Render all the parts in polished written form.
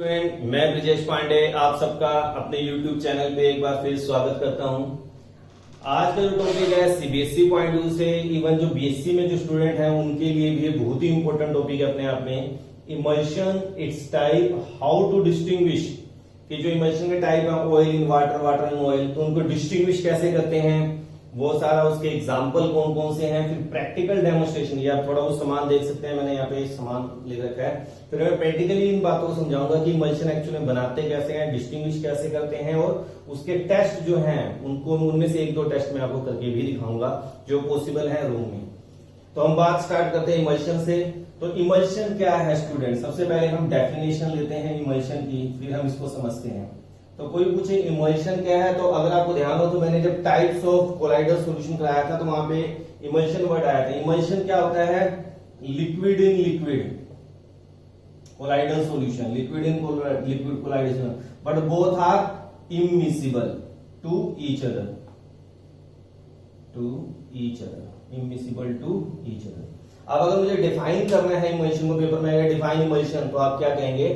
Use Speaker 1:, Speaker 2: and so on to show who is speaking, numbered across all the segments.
Speaker 1: मैं ब्रिजेश पांडे आप सबका अपने YouTube चैनल पे एक बार फिर स्वागत करता हूं। आज का जो टॉपिक है सीबीएसई पॉइंट ऑफ व्यू से इवन जो बीएससी में जो स्टूडेंट हैं उनके लिए भी बहुत ही इंपॉर्टेंट टॉपिक है अपने आप में। Emulsion it's type, how to distinguish कि जो इमल्शन के टाइप है oil in water, water in oil, तो उनको डिस्टिंग्विश कैसे करते हैं, वो सारा उसके एग्जाम्पल कौन कौन से हैं, फिर प्रैक्टिकल डेमोन्स्ट्रेशन, ये आप थोड़ा वो सामान देख सकते हैं, मैंने यहाँ पे सामान ले रखा है। फिर मैं प्रैक्टिकली इन बातों को समझाऊंगा कि इमल्शन एक्चुअली बनाते कैसे हैं, डिस्टिंग्विश कैसे करते हैं, और उसके टेस्ट जो हैं उनको उनमें से एक दो टेस्ट मैं आपको करके भी दिखाऊंगा जो पॉसिबल है रूम में। तो हम बात स्टार्ट करते हैं इमल्शन से। तो इमल्शन क्या है स्टूडेंट, सबसे पहले हम डेफिनेशन लेते हैं इमल्शन की, फिर हम इसको समझते हैं। तो कोई पूछे इमल्शन क्या है, तो अगर आपको ध्यान हो तो मैंने जब टाइप्स ऑफ कोलाइडल सॉल्यूशन कराया था तो वहां पे इमल्शन वर्ड आया था। इमल्शन क्या होता है, liquid in liquid colloidal solution, liquid in liquid colloidal solution, but both are immiscible to each other, immiscible to each other. अब अगर मुझे डिफाइन करना है इमल्शन को पेपर में, अगर डिफाइन इमल्शन तो आप क्या कहेंगे।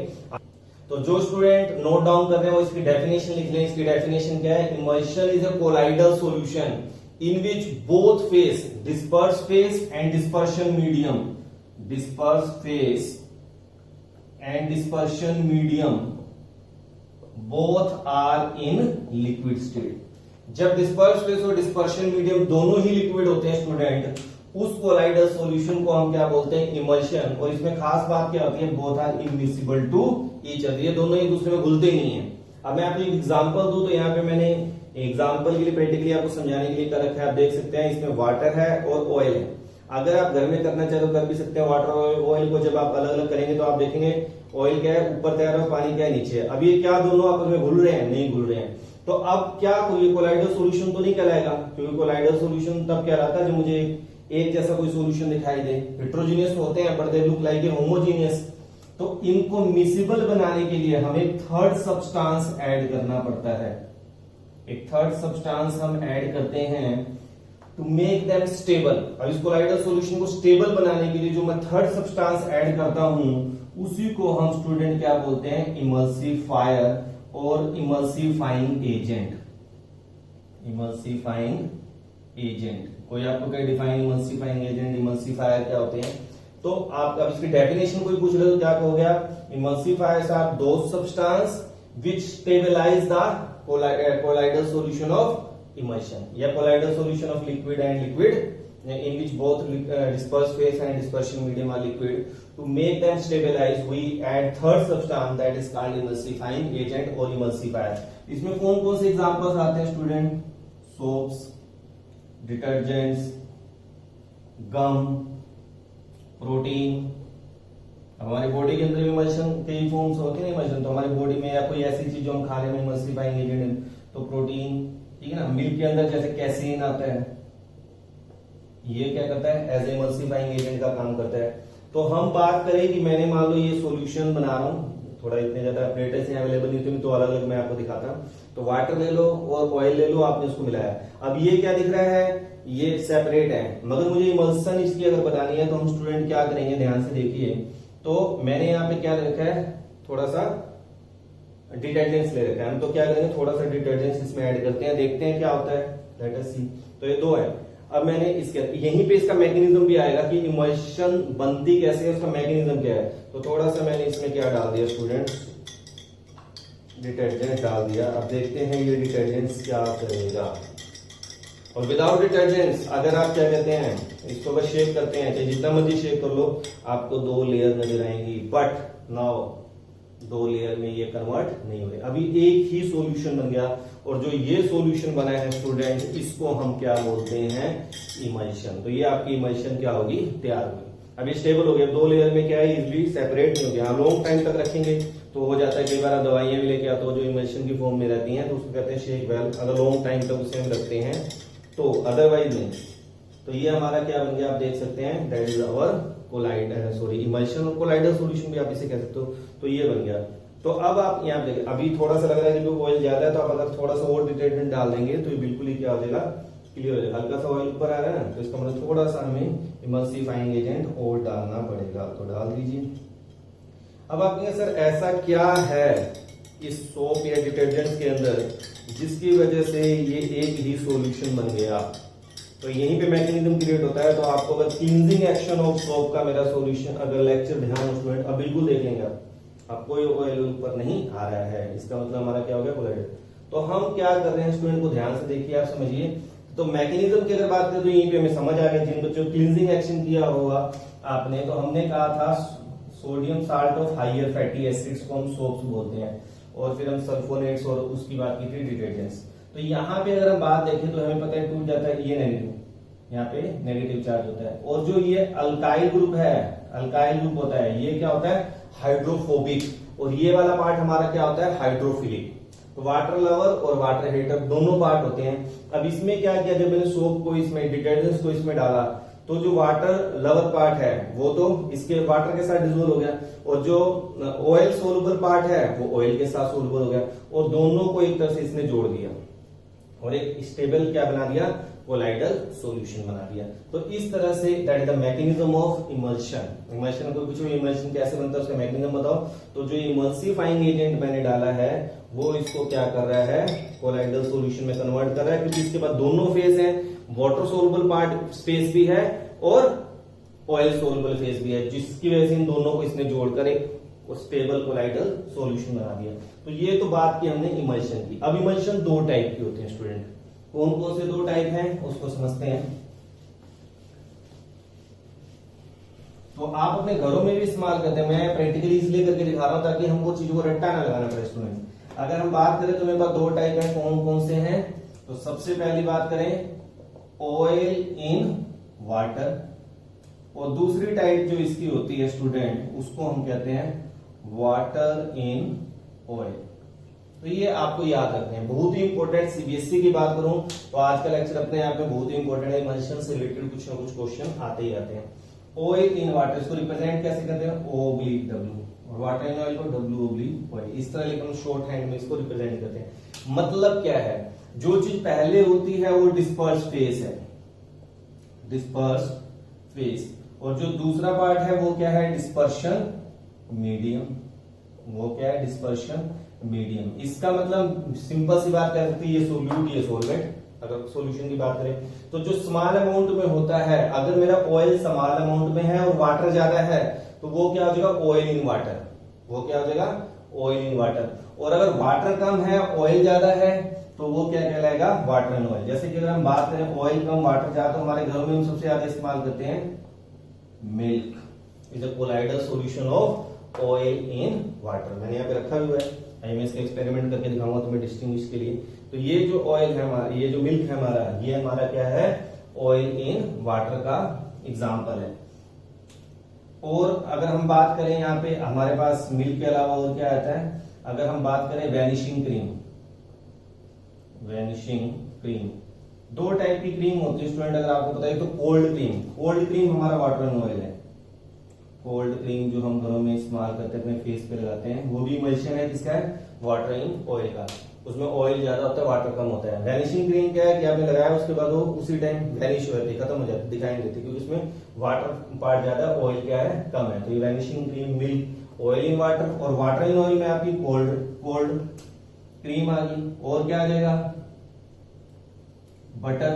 Speaker 1: तो जो स्टूडेंट नोट डाउन कर रहे हैं वो इसकी डेफिनेशन लिख लें। इसकी डेफिनेशन क्या है, emulsion is a colloidal solution in which both phase, disperse phase and dispersion medium, disperse phase and dispersion medium both are in liquid state. जब डिस्पर्स फेस और डिस्पर्शन मीडियम दोनों ही लिक्विड होते हैं स्टूडेंट, उस colloidal solution को हम क्या बोलते हैं, इमल्शन। और इसमें खास बात क्या होती है, both are immiscible to each other, ये दोनों एक दूसरे में घुलते नहीं है। अब मैं आपको एक एग्जांपल दूं तो यहाँ पे मैंने एग्जांपल के लिए प्रैक्टिकली आपको समझाने के लिए कर रखा है। आप देख सकते हैं इसमें वाटर है और ऑयल है। अगर आप घर में करना चाहे तो कर भी सकते हैं। वाटर और ऑयल को जब आप अलग अलग करेंगे तो आप देखेंगे ऑयल क्या है ऊपर तैयार है, पानी क्या है नीचे है। अब ये क्या दोनों आपस में घुल रहे हैं, नहीं घुल रहे हैं। तो अब क्या कोई कोलाइडल सॉल्यूशन तो नहीं कहलाएगा, क्योंकि कोलाइडल सॉल्यूशन तब कहलाता है जब मुझे एक जैसा कोई सॉल्यूशन दिखाई दे। हेट्रोजीनियस होते हैं but they look like a homogeneous. तो इनको मिसिबल बनाने के लिए हमें थर्ड सब्सटेंस ऐड करना पड़ता है। एक थर्ड सब्सटेंस हम ऐड करते हैं टू मेक देम स्टेबल। अब इस कोलाइडल सॉल्यूशन को स्टेबल बनाने के लिए जो मैं थर्ड सब्सटेंस ऐड करता हूं उसी को हम स्टूडेंट क्या बोलते हैं, इमल्सिफायर और इमल्सिफाइंग एजेंट। इमल्सिफाइंग एजेंट, कोई आपको क्या डिफाइन इमल्सिफाइंग एजेंट, इमल्सिफायर क्या होते हैं। तो आप अब इसकी डेफिनेशन कोई पूछ रहे हो तो क्या कहोगे आप, emulsifiers are those substance which stabilize the colloidal solution of emulsion, या colloidal solution of liquid and liquid in which both disperse phase and dispersion medium are liquid. To make them stabilize we add third substance that is called emulsifying agent or emulsifier. इसमें कौन कौन से examples आते हैं student, soaps, detergents, गम, protein. हमारी body के अंदर emulsion कई फॉर्म्स होते हैं इमल्शन, तो हमारी बॉडी में या कोई ऐसी चीज जो हम खा रहे हैं इमल्सिफाइंग एजेंट, तो प्रोटीन, ठीक है ना। मिल्क के अंदर जैसे कैसीन आता है, ये क्या करता है, एज इमल्सिफाइंग एजेंट का काम करता है। तो हम बात करें कि मैंने मान लो ये सॉल्यूशन बना रहा हूं, थोड़ा इतने ज्यादा प्लेटें अवेलेबल नहीं थी तो अलग अलग मैं आपको दिखाता हूं। तो वाटर ले लो और ऑयल ले लो, आपने उसको मिलाया। अब ये क्या दिख रहा है, ये सेपरेट है, मगर मुझे इमल्सन इसकी अगर बतानी है तो हम स्टूडेंट क्या करेंगे, ध्यान से देखिए। तो मैंने यहाँ पे क्या रखा है, थोड़ा सा डिटर्जेंट्स ले रखा है। हम तो क्या करेंगे, थोड़ा सा डिटर्जेंट्स इसमें ऐड करते हैं, देखते हैं क्या होता है, लेट अस सी। तो ये दो है। अब मैंने इसके यहीं पे इसका मैकेनिज्म भी आएगा कि इमल्शन बनती कैसे है, उसका मैकेनिज्म क्या है। तो थोड़ा सा मैंने इसमें क्या डाल दिया स्टूडेंट, डिटर्जेंट डाल दिया। अब देखते हैं ये डिटर्जेंट्स क्या करेगा। और विदाउट डिटर्जेंट्स अगर आप क्या कहते हैं, इसको बस शेक करते हैं, चाहे जितना मर्जी शेक कर लो, आपको दो लेयर नजर आएंगी। बट नाउ दो लेयर में ये कन्वर्ट नहीं हो रहे, अभी एक ही सॉल्यूशन बन गया। और जो ये सॉल्यूशन बना है स्टूडेंट, इसको हम क्या बोलते हैं, इमल्शन। तो ये आपकी इमल्शन क्या होगी, तैयार होगी। अब ये स्टेबल हो गया, दो लेयर में क्या है, इजिली सेपरेट नहीं हो गया। लॉन्ग टाइम तक रखेंगे तो हो जाता है, कई बार आप दवाइयां भी लेके आते हो जो इमल्शन की फॉर्म में रहती हैं, तो उसको कहते हैं शेक वेल। अगर लॉन्ग टाइम तक उसे हम रखते हैं तो, अदरवाइज नहीं। तो ये हमारा क्या बन गया, आप देख सकते हैं, दैट इज अवर इमल्शन। और कोलाइडल सॉल्यूशन भी आप इसे कह सकते हो। तो ये बन गया। तो अब आप यहाँ देखिए, अभी थोड़ा सा लग रहा है कि ऑयल ज्यादा है, तो आप अगर थोड़ा सा और डिटर्जेंट डाल देंगे तो ये बिल्कुल ही क्या हो जाएगा, क्लियर हो जाएगा। हल्का सा ऑयल ऊपर आ रहा है ना, तो इसका मतलब थोड़ा सा हमें इमल्सिफाइंग एजेंट और डालना पड़ेगा, तो डाल दीजिए। अब आप कहेंगे सर ऐसा क्या है इस सोप या डिटर्जेंट के अंदर जिसकी वजह से ये एक ही सॉल्यूशन बन गया। तो यहीं पे मैकेनिज्म क्रिएट होता है। तो आपको अगर क्लींजिंग एक्शन ऑफ सोप का मेरा सॉल्यूशन अगर लेक्चर ध्यान स्टूडेंट अब बिल्कुल देखेंगे आप कोई ऑयल ऊपर नहीं आ रहा है, इसका मतलब हमारा क्या हो गया कोलाइडल। तो हम क्या कर रहे हैं स्टूडेंट को ध्यान से देखिए, आप समझिए। तो मैकेनिज्म की अगर बात करें तो यहीं पे हमें समझ आ गया, जिन बच्चों क्लींजिंग एक्शन किया होगा आपने, तो हमने कहा था sodium salt of higher fatty acids को हम सोप्स बोलते हैं, और फिर हम सल्फोनेट्स और उसकी बात की थी डिटर्जेंट्स। तो यहाँ पे अगर हम बात देखें तो हमें पता है टूट जाता है ये नेगेटिव, यहाँ पे नेगेटिव चार्ज होता है। और जो ये अल्काइल ग्रुप है, अल्काइल ग्रुप होता है, ये क्या होता है हाइड्रोफोबिक, और ये वाला पार्ट हमारा क्या होता है हाइड्रोफिलिक। तो वाटर लवर और वाटर हेटर दोनों पार्ट होते हैं। अब इसमें क्या किया, जब मैंने सोप को इसमें डिटर्जेंट्स को इसमें डाला तो जो वाटर लवर पार्ट है वो तो इसके वाटर के साथ डिसोल्व हो गया, और जो ऑयल सोलुबल पार्ट है वो ऑयल के साथ सोलुबल हो गया, और दोनों को एक तरह से इसने जोड़ दिया और एक स्टेबल क्या बना दिया कोलाइडल सॉल्यूशन बना दिया। तो इस तरह say that is the mechanism of emulsion. Emulsion को पूछो इमल्शन कैसे बनता है उसका मैकेनिज्म बताओ। तो जो इमल्सिफाइंग एजेंट मैंने डाला है वो इसको क्या कर रहा है कोलाइडल सॉल्यूशन में कन्वर्ट कर रहा है, क्योंकि इसके बाद दोनों फेज हैं, वाटर सोलुबल पार्ट फेज भी है और ऑयल सोलुबल फेज भी है, जिसकी वजह से इन दोनों को इसने जोड़कर एक स्टेबल कोलाइडल सॉल्यूशन बना दिया। तो ये तो बात की हमने इमल्शन की। अब इमल्शन दो टाइप की होते हैं स्टूडेंट, कौन कौन से दो टाइप हैं उसको समझते हैं। तो आप अपने घरों में भी इस्तेमाल करते हैं, मैं प्रैक्टिकली इसलिए करके दिखा रहा हूं ताकि हमको चीजों को रट्टा ना लगाना पड़े स्टूडेंट। अगर हम बात करें तो मेरे पास दो टाइप है, कौन कौन से हैं। तो सबसे पहली बात करें ऑयल इन वाटर, और दूसरी टाइप जो इसकी होती है स्टूडेंट उसको हम कहते हैं वाटर इन ऑयल। तो ये आपको याद रखते हैं, बहुत ही इंपॉर्टेंट। सीबीएसई की बात करूं तो आज का लेक्चर अपने आप में बहुत ही इंपॉर्टेंट है, इमल्शन से रिलेटेड कुछ ना कुछ क्वेश्चन आते ही आते हैं। ऑयल इन वाटर इसको रिप्रेजेंट कैसे करते हैं O/W, और वाटर इन ऑयल को W/ऑयल, इस तरह लेकर हम शॉर्ट हैंड में इसको रिप्रेजेंट करते हैं। मतलब क्या है, जो चीज पहले होती है वो डिस्पर्स फेज है, डिस्पर्स फेज, और जो दूसरा पार्ट है वो क्या है डिस्पर्शन मीडियम, वो क्या है डिस्पर्शन मीडियम। इसका मतलब सिंपल सी बात कह सकते हैं ये सोल्यूट ये सोलवेंट। अगर सॉल्यूशन की बात करें तो जो स्मॉल अमाउंट में होता है, अगर मेरा ऑयल स्मॉल अमाउंट में है और वाटर ज्यादा है तो वो क्या हो जाएगा ऑयल इन वाटर, वो क्या हो जाएगा ऑयल इन वाटर। और अगर वाटर कम है ऑयल ज्यादा है तो वो क्या कहलाएगा वाटर इन ऑयल। जैसे कि अगर हम बात करें ऑयल कम वाटर ज्यादा, तो हमारे घरों में हम सबसे ज्यादा इस्तेमाल करते हैं milk is a colloidal solution of oil in water. मैंने यहाँ पे रखा हुआ है, मैं इसका एक्सपेरिमेंट करके दिखाऊंगा तुम्हें डिस्टिंग्विश के लिए। तो ये जो ऑयल है हमारा, ये जो मिल्क है हमारा, ये हमारा क्या है ऑयल इन वाटर का एग्जाम्पल है। और अगर हम बात करें यहाँ पे हमारे पास मिल्क के अलावा और क्या आता है, अगर हम बात करें वैनिशिंग क्रीम, वैनिशिंग क्रीम दो टाइप की क्रीम होती है स्टूडेंट अगर आपको पता है। तो कोल्ड क्रीम, कोल्ड क्रीम हमारा वाटर इन ऑयल है। कोल्ड क्रीम जो हम घरों में इस्तेमाल करते हैं अपने फेस पे लगाते हैं, वो भी इमल्शन है किसका है वाटर इन ऑयल का। उसमें ऑयल ज्यादा होता है वाटर कम होता है। वैनिशिंग क्रीम क्या है कि आपने लगाया उसके बाद वो उसी टाइम वैनिश हो जाती है, खत्म हो जाती है, दिखाई नहीं देती, क्योंकि उसमें वाटर पार्ट ज्यादा ऑयल क्या है कम है। तो ये vanishing cream milk oil in water, और वाटर इन ऑयल में आपकी कोल्ड क्रीम आ गई। और क्या आ जाएगा बटर,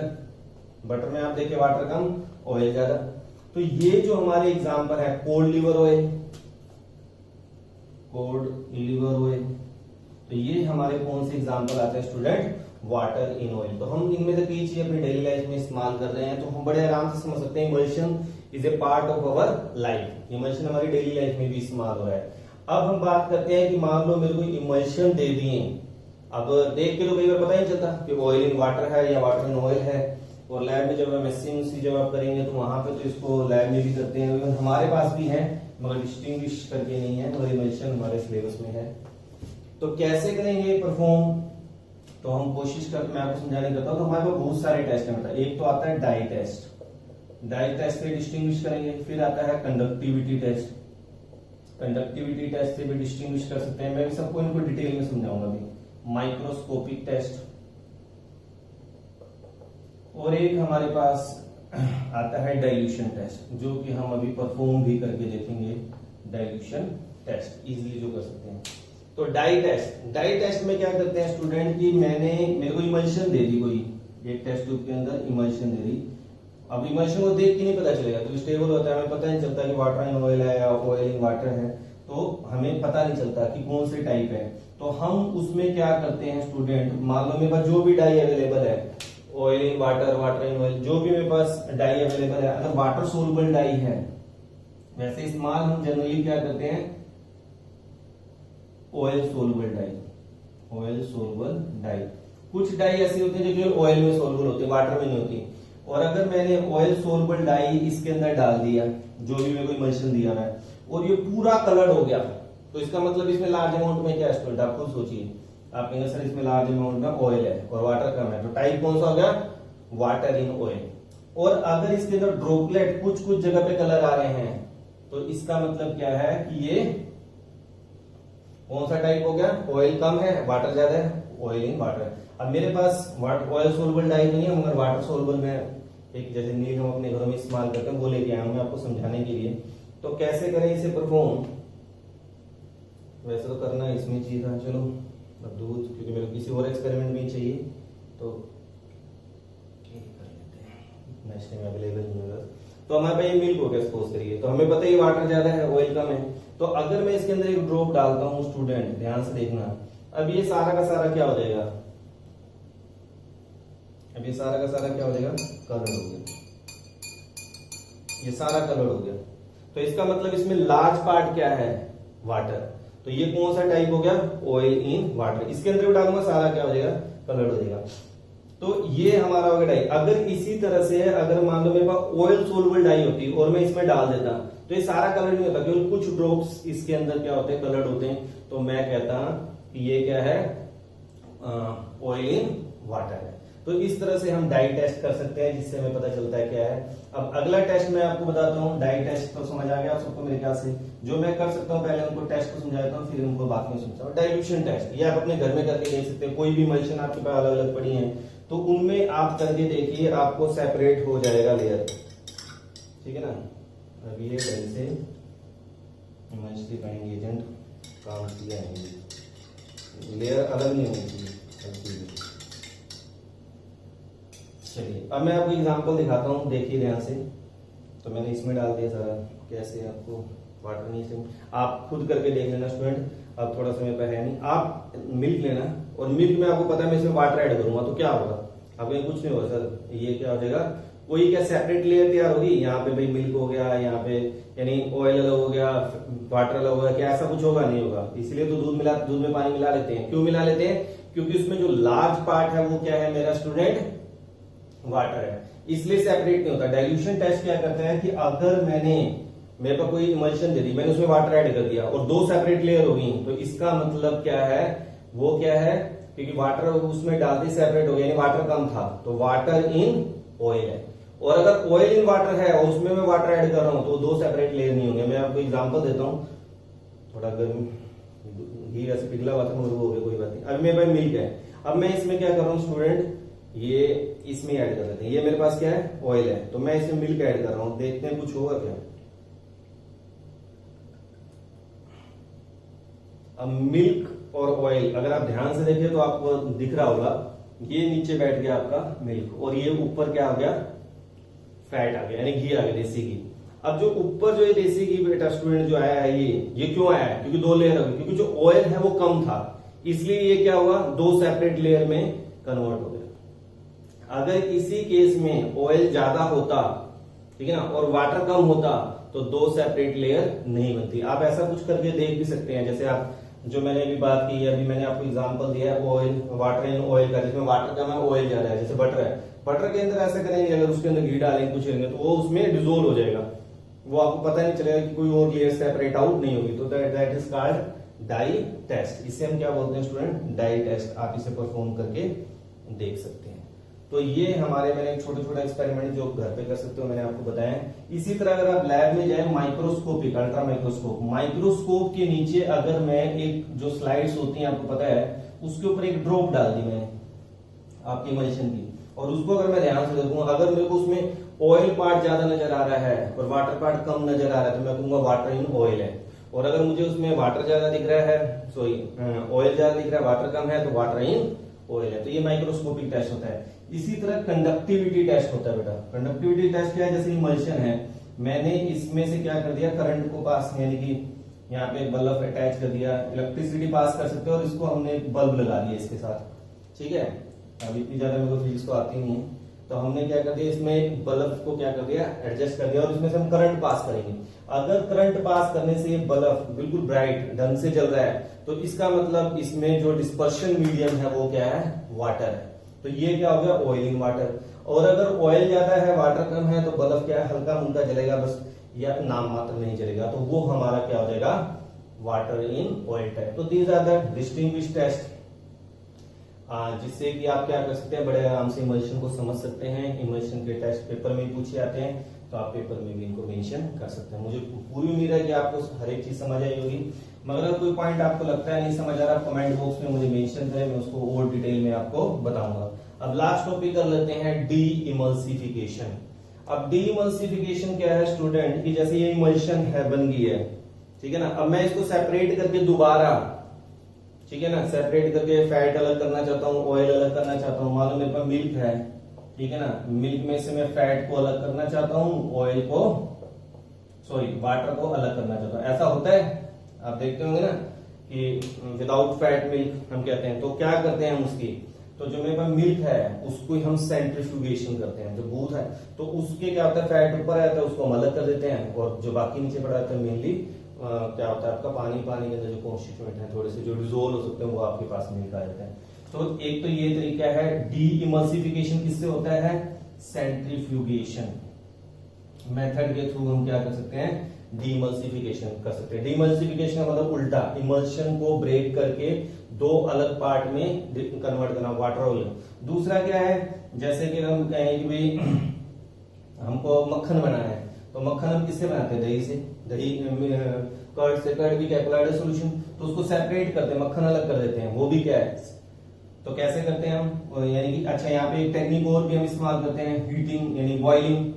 Speaker 1: बटर में आप देखिए वाटर कम ऑयल ज्यादा। तो ये जो हमारे एग्जाम्पल है cold liver oil, cold liver oil, तो ये हमारे कौन से एग्जाम्पल आते हैं स्टूडेंट वाटर इन ऑयल। तो हम इनमें से कई चीजें अपनी डेली लाइफ में इस्तेमाल कर रहे हैं, तो हम बड़े आराम से समझ सकते हैं emulsion is a part of our life. Emulsion हमारी डेली लाइफ में भी इस्तेमाल हो रहा है। अब हम बात करते हैं कि मान लो मेरे को इमल्शन दे दिए, अब देख के तो कई बार पता ही नहीं चलता कि ऑयल इन वाटर है या वाटर इन ऑयल है। और लैब में जब हम एमएससी जब आप करेंगे तो वहां पे तो इसको लैब में भी करते हैं, इवन हमारे पास भी है मगर डिस्टिंग्विश करके नहीं है, मगर इमल्शन हमारे सिलेबस में है। तो कैसे करेंगे परफॉर्म, तो हम कोशिश करते, मैं आपको समझाने करता हूँ। तो हमारे पास बहुत सारे टेस्ट हैं, एक तो आता है डाई टेस्ट, डाई टेस्ट से डिस्टिंग्विश करेंगे। फिर आता है कंडक्टिविटी टेस्ट, कंडक्टिविटी टेस्ट से भी डिस्टिंग्विश कर सकते हैं। मैं भी सबको इनको डिटेल में समझाऊंगा अभी। माइक्रोस्कोपिक टेस्ट, और एक हमारे पास आता है डाइल्यूशन टेस्ट, जो कि हम अभी परफॉर्म भी करके देखेंगे डाइल्यूशन टेस्ट इजीली जो कर सकते हैं। तो डाई टेस्ट में क्या करते हैं स्टूडेंट की मेरे को इमल्शन दे दी कोई एक टेस्ट ट्यूब के अंदर इमल्शन दे दी। अब इमल्शन को देख के नहीं पता चलेगा, तो स्टेबल होता है, हमें पता नहीं चलता कि वाटर इन ऑयल है या ऑयल इन वाटर है, तो हमें पता नहीं चलता कि कौन से टाइप है। तो हम उसमें क्या करते हैं स्टूडेंट, मान लो मेरे पास जो भी डाई अवेलेबल है, oil in water, water in oil, जो भी मेरे पास डाई अवेलेबल है, अगर वाटर सोलुबल डाई है, वैसे इस्तेमाल हम जनरली क्या करते हैं oil soluble dye, oil soluble dye. कुछ डाई ऐसी होती है जो ऑयल में सोलुबल होती है, वाटर में नहीं होती। और अगर मैंने ऑयल सोलुबल डाई इसके अंदर डाल दिया, जो भी मेरे को इमल्शन दिया है, और ये पूरा कलर्ड हो गया, तो इसका मतलब इसमें लार्ज अमाउंट में क्या स्टूडेंट, आप खुद सोचिए, आप कहेंगे सर इसमें लार्ज अमाउंट में ऑयल है और वाटर कम है, तो टाइप कौन सा हो गया, वाटर इन ऑयल। और अगर इसके अंदर ड्रॉपलेट कुछ कुछ जगह पे कलर आ रहे हैं, तो इसका मतलब क्या है कि ये कौन सा टाइप हो गया, ऑयल कम है वाटर ज्यादा है, ऑयल इन वाटर। अब मेरे पास ऑयल सोलुबल डाई नहीं है, मगर वाटर सोलुबल में एक जैसे नील हम अपने घरों में इस्तेमाल करते हैं, वो लेके आया हूं मैं आपको समझाने के लिए। तो कैसे करें इसे परफॉर्म, वैसे तो करना इसमें चाहिए था, चलो अब दूध, क्योंकि मेरे को किसी और एक्सपेरिमेंट में चाहिए, तो कर लेते हैं, नेक्स्ट टाइम अवेलेबल नहीं होगा। तो हमारे पास ये मिल्क हो गया सपोज करिए, तो हमें पता है वाटर ज्यादा है ऑयल कम है, तो अगर मैं इसके अंदर एक ड्रॉप डालता हूं स्टूडेंट, ध्यान से देखना, अब ये सारा का सारा क्या हो जाएगा, अब ये सारा का सारा क्या हो जाएगा, कलर हो गया, ये सारा कलर हो गया। तो इसका मतलब इसमें लार्ज पार्ट क्या है, वाटर, तो ये कौन सा टाइप हो गया, ऑयल इन वाटर। इसके अंदर भी डालूंगा सारा क्या हो जाएगा, कलर हो जाएगा। तो ये हमारा हो गया डाई। अगर इसी तरह से अगर मान लो मेरे पास ऑयल सोलुबल डाई होती और मैं इसमें डाल देता, तो ये सारा कलर नहीं होता, केवल कुछ ड्रॉप्स इसके अंदर क्या होते हैं, कलर्ड होते हैं। तो मैं कहता कि ये क्या है, ऑयल इन वाटर है। तो इस तरह से हम डाई टेस्ट कर सकते हैं, जिससे हमें पता चलता है क्या है। अब अगला टेस्ट मैं आपको बताता हूँ, डाई टेस्ट तो समझ आ गया आप सबको मेरे ख्याल से। जो मैं कर सकता हूँ, पहले उनको टेस्ट को समझाता हूँ, फिर उनको बाद में समझाता हूँ। डाइल्यूशन टेस्ट ये आप अपने घर में करके देख सकते हैं, कोई भी इमल्शन आपके पास अलग अलग पड़ी है, तो उनमें आप करके देखिए, आपको सेपरेट हो जाएगा लेयर, ठीक है ना। अब ये ढंग से इमल्सिफाइंग एजेंट काम किया है, लेयर अलग नहीं होनी चाहिए। चलिए अब मैं आपको एग्जांपल दिखाता हूँ, देखिए ध्यान से। तो मैंने इसमें डाल दिया सारा, कैसे आपको वाटर नहीं चाहिए, आप खुद करके देख लेना स्टूडेंट। अब थोड़ा समय पर है नहीं, आप मिल्क लेना, और मिल्क में आपको पता है मैं इसमें वाटर ऐड करूंगा, तो क्या होगा, अब ये कुछ नहीं होगा सर, ये क्या हो जाएगा, कोई क्या सेपरेट लेयर तैयार होगी, यहाँ पे भाई मिल्क हो गया, यहाँ पे यानी ऑयल अलग हो गया, वाटर अलग हो गया, क्या ऐसा कुछ होगा, नहीं होगा। इसलिए तो दूध में पानी मिला लेते हैं। क्यों मिला लेते हैं, क्योंकि उसमें जो लार्ज पार्ट है वो क्या है मेरा स्टूडेंट, वाटर है, इसलिए सेपरेट नहीं होता। डाइल्यूशन टेस्ट क्या करता है कि अगर मेरे पास कोई इमल्शन दे दी, मैंने उसमें वाटर ऐड कर दिया और दो सेपरेट लेयर हो गई, तो इसका मतलब क्या है, वो क्या है, क्योंकि वाटर उसमें डालते सेपरेट हो गया, यानी वाटर कम था, तो वाटर इन ऑयल है। और अगर ऑयल इन वाटर है और उसमें मैं वाटर ऐड कर रहा हूं, तो दो सेपरेट लेयर नहीं होंगे। मैं आपको एग्जांपल देता हूं, थोड़ा गर्म घी वैसे पिघला हुआ था मगर वो हो गया, कोई बात नहीं। अब मेरे पास मिल्क है, अब मैं इसमें क्या कर रहा हूँ स्टूडेंट, ये इसमें ऐड कर देते हैं, ये मेरे पास क्या है, ऑयल है, तो मैं इसमें मिल्क ऐड कर रहा हूं, देखते हैं कुछ होगा क्या। अब मिल्क और ऑयल अगर आप ध्यान से देखिए तो आपको दिख रहा होगा, ये नीचे बैठ गया आपका मिल्क, और ये ऊपर क्या हो गया, फैट आ गया, यानी घी आ गया, देसी घी। अब जो ऊपर जो ये देसी घी बेटा स्टूडेंट जो आया है, ये क्यों आया है, क्योंकि दो लेयर हो गई, क्योंकि जो ऑयल है वो कम था, इसलिए ये क्या हुआ, दो सेपरेट लेयर में कन्वर्ट हो गया। अगर इसी केस में ऑयल ज्यादा होता, ठीक है ना, और वाटर कम होता, तो दो सेपरेट लेयर नहीं बनती। आप ऐसा कुछ करके देख भी सकते हैं, जैसे आप जो मैंने अभी बात की, अभी मैंने आपको एग्जांपल दिया है ऑयल, वाटर इन ऑयल का, जिसमें वाटर कम है ऑयल ज्यादा है, जैसे बटर है, बटर के अंदर ऐसा करेंगे, अगर उसके अंदर घी डालेंगे कुछ करेंगे, तो वो उसमें डिजोल्व हो जाएगा, वो आपको पता नहीं चलेगा कि कोई और लेयर सेपरेट आउट नहीं होगी। तो that is called dye test. इसे हम क्या बोलते हैं स्टूडेंट, डाई टेस्ट। आप इसे परफॉर्म करके देख सकते हैं। तो ये हमारे मैंने छोटे छोटे एक्सपेरिमेंट जो घर पे कर सकते हो मैंने आपको बताया। इसी तरह अगर आप लैब में जाए, माइक्रोस्कोपिक अल्ट्रा माइक्रोस्कोप के नीचे अगर मैं एक जो स्लाइड्स होती हैं आपको पता है, उसके ऊपर एक ड्रॉप डाल दी मैंने आपकी इमल्शन की, और उसको अगर मैं ध्यान से देखूंगा, अगर मेरे को उसमें ऑयल पार्ट ज्यादा नजर आ रहा है और वाटर पार्ट कम नजर आ रहा है, तो मैं कहूंगा वाटर इन ऑयल है। और अगर मुझे उसमें वाटर ज्यादा दिख रहा है, सॉरी ऑयल ज्यादा दिख रहा है, वाटर कम है, तो वाटर इन ऑयल है। तो ये माइक्रोस्कोपिक टेस्ट होता है। इसी तरह कंडक्टिविटी टेस्ट होता है बेटा। कंडक्टिविटी टेस्ट क्या है, जैसे इमल्शन है, मैंने इसमें से क्या कर दिया, करंट को पास, यानी कि यहाँ पे बल्ब अटैच कर दिया, इलेक्ट्रिसिटी पास कर सकते हो, और इसको हमने बल्ब लगा दिया इसके साथ, ठीक है। अब इतनी ज्यादा मेरे को फिजिक्स को आती नहीं है, तो हमने क्या कर दिया, इसमें बल्ब को क्या कर दिया, एडजस्ट कर दिया, और इसमें से हम करंट पास करेंगे। अगर करंट पास करने से ये बल्ब बिल्कुल ब्राइट ढंग से जल रहा है, तो इसका मतलब इसमें जो डिस्पर्शन मीडियम है वो क्या है, वाटर है। तो ये क्या हो गया, ऑयल इन वाटर। और अगर ऑयल ज्यादा है, वाटर कम है, तो बल्ब क्या है, हल्का मुल्का जलेगा बस, या नाम मात्र नहीं चलेगा, तो वो हमारा क्या हो जाएगा, वाटर इन ऑयल टाइप। तो these are the distinguish test, जिससे कि आप क्या कर सकते हैं, बड़े आराम से इमल्शन को समझ सकते हैं। इमल्शन के टेस्ट पेपर में पूछे जाते हैं, तो आप पेपर में भी इनको मेंशन कर सकते हैं। मुझे पूरी उम्मीद है कि आपको हर एक चीज समझ आई होगी। मगर अगर कोई पॉइंट आपको लगता है नहीं समझ आ रहा, कमेंट बॉक्स में मुझे मेंशन करें, मैं उसको और डिटेल में आपको बताऊंगा। अब लास्ट टॉपिक कर लेते हैं, डी इमल्सिफिकेशन। अब डी इमल्सिफिकेशन क्या है स्टूडेंट, की जैसे ये इमल्शन है, बन गई है, ठीक है ना। अब मैं इसको सेपरेट करके दोबारा, ठीक है ना, सेपरेट करके फैट अलग करना चाहता हूँ, ऑयल अलग करना चाहता हूँ। मान लो मेरे पास मिल्क है, ठीक है ना, मिल्क में से मैं फैट को अलग करना चाहता हूँ, ऑयल को, सॉरी वाटर को अलग करना चाहता हूँ। ऐसा होता है, आप देखते होंगे ना कि विदाउट फैट मिल्क हम कहते हैं। तो क्या करते हैं हम उसकी, तो जो मेरे पास मिल्क है उसको हम सेंट्रीफ्यूगेशन करते हैं, जो दूध है, तो उसके क्या होता है, फैट ऊपर आता है, उसको हम अलग कर देते हैं, और जो बाकी नीचे पड़ा रहता है मेनली क्या होता है आपका पानी के अंदर जो कॉन्स्टिट्यूएंट है थोड़े से जो डिसोल्व हो सकते हैं, वो आपके पास मिल्क आ जाता है। तो एक तो ये तरीका है। डी इमल्सिफिकेशन किससे होता है, सेंट्रीफ्यूगेशन मेथड के थ्रू हम क्या कर सकते हैं, डीमल्सिफिकेशन कर सकते हैं। डीमल्सिफिकेशन का मतलब उल्टा, इमल्शन को ब्रेक करके दो अलग पार्ट में कन्वर्ट करना, वाटर ऑयल। दूसरा क्या है, जैसे कि हम कहें कि भाई हमको मक्खन बनाना है, तो मक्खन हम किससे बनाते हैं, दही से। दही कर्ड से, कर्ड भी क्या कोलाइडल सॉल्यूशन, तो उसको सेपरेट करते हैं, मक्खन अलग कर देते हैं, वो भी क्या है। तो कैसे करते हैं हम, यानी कि अच्छा यहाँ पे एक टेक्निक और भी हम इस्तेमाल करते हैं, हीटिंग यानी बॉइलिंग।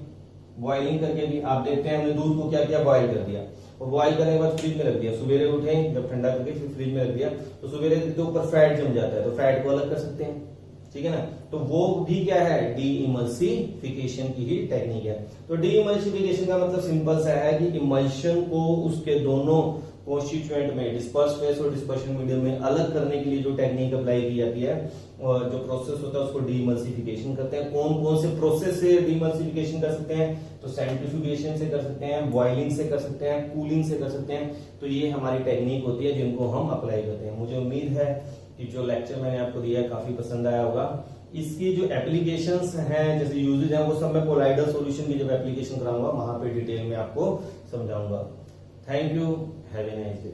Speaker 1: बॉइलिंग करके भी आप देखते हैं, हमने दूध को क्या किया, बॉइल कर दिया, और बॉइल करने के बाद फ्रिज में रख दिया। सुबेरे उठे जब ठंडा करके फिर फ्रिज में रख दिया, तो सुबेरे के ऊपर फैट जम जाता है, तो फैट को अलग कर सकते हैं, ठीक है ना। तो वो भी क्या है, डी इमल्सिफिकेशन की ही टेक्निक है। तो डी इमल्सिफिकेशन का मतलब सिंपल सा है कि इमल्शन को उसके दोनों कॉन्स्टिट्यूएंट में, डिस्पर्स फेस और डिस्पर्शन मीडियम में अलग करने के लिए जो टेक्निक अप्लाई की जाती है, और जो प्रोसेस होता है उसको डीइमल्सिफिकेशन करते हैं। कौन कौन से प्रोसेस से डीइमल्सिफिकेशन कर सकते हैं, तो सेंट्रीफ्यूगेशन से कर सकते हैं, बॉइलिंग से कर सकते हैं, कूलिंग से कर सकते हैं। तो ये हमारी टेक्निक होती है जिनको हम अप्लाई करते हैं। मुझे उम्मीद है कि जो लेक्चर मैंने आपको दिया है काफी पसंद आया होगा। इसकी जो एप्लीकेशंस हैं, जैसे यूजेज हैं, वो सब मैं कोलाइडल सॉल्यूशन की जब एप्लीकेशन कराऊंगा वहां पे डिटेल में आपको समझाऊंगा। Thank you, have a nice day.